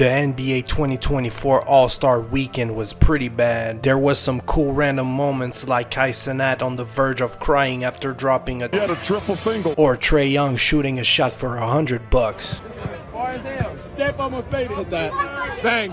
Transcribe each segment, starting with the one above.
The NBA 2024 All-Star Weekend was pretty bad. There was some cool random moments like Kai Cenat on the verge of crying after dropping a triple single, or Trae Young shooting a shot for $100. Far as hell. Step almost made it. Hit that. Bang.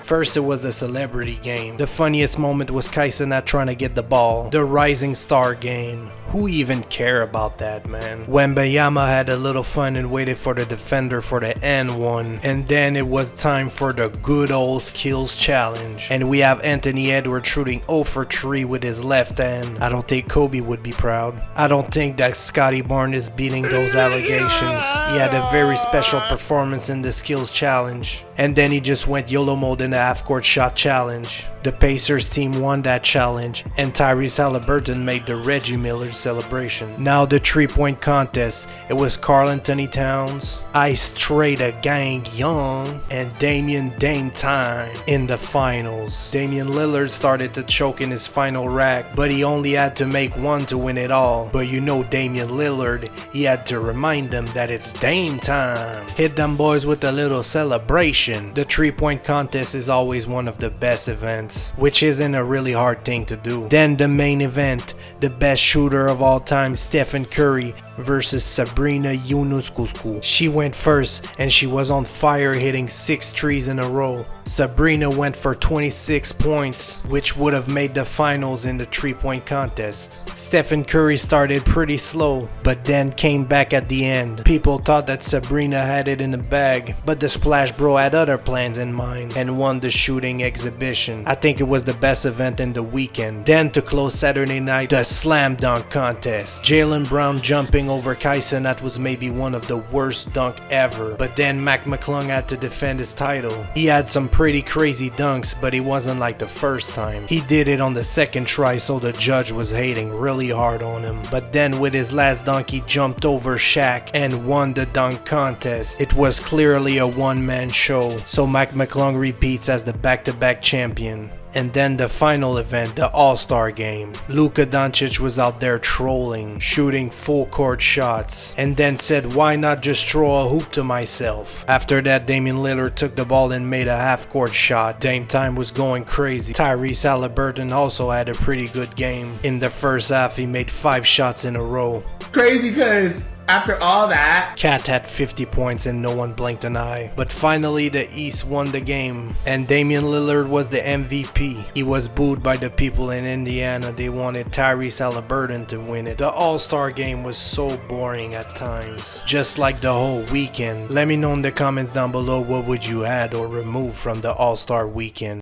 First, it was the celebrity game. The funniest moment was Kai Cenat trying to get the ball. The rising star game. Who even care about that, man? Wembanyama had a little fun and waited for the defender for the N1. And then it was time for the good old skills challenge. And we have Anthony Edwards shooting 0 for 3 with his left hand. I don't think Kobe would be proud. I don't think that Scotty Barnes is beating those allegations. He had a very special performance in the skills challenge. And then he just went YOLO mode in the half-court shot challenge. The Pacers team won that challenge, and Tyrese Haliburton made the Reggie Miller celebration. Now the 3-point contest. It was Karl Anthony Towns, Ice Trader Gang Young, and Dame Time in the finals. Damian Lillard started to choke in his final rack, but he only had to make one to win it all. But you know Damian Lillard, he had to remind them that it's Dame time. Hit them boys with a little celebration. The 3-point contest is always one of the best events, which isn't a really hard thing to do. Then the main event, the best shooter of all time, Stephen Curry versus Sabrina Ionescu. She went first and she was on fire, hitting 6 threes in a row. Sabrina went for 26 points, which would have made the finals in the 3-point contest. Stephen Curry started pretty slow, but then came back at the end. People thought that Sabrina had it in the bag, but the Splash Bro had other plans in mind and won the shooting exhibition. I think it was the best event in the weekend. Then to close Saturday night, the slam dunk contest. Jaylen Brown jumping over Kai Cenat was maybe one of the worst dunk ever, but then Mac McClung had to defend his title. He had some pretty crazy dunks, but it wasn't like the first time. He did it on the second try, so the judge was hating really hard on him. But then with his last dunk, he jumped over Shaq and won the dunk contest. It was clearly a one-man show, so Mac McClung repeats as the back-to-back champion. And then the final event, the All-Star game. Luka Doncic was out there trolling, shooting full court shots, and then said, why not just throw a hoop to myself? After that, Damian Lillard took the ball and made a half-court shot. Dame Time was going crazy. Tyrese Haliburton also had a pretty good game. In the first half, he made 5 shots in a row. Crazy because after all that, Cat had 50 points and no one blinked an eye. But finally the East won the game and Damian Lillard was the MVP. He was booed by the people in Indiana. They wanted Tyrese Haliburton to win it. The All-Star game was so boring at times, just like the whole weekend. Let me know in the comments down below what would you add or remove from the All-Star weekend.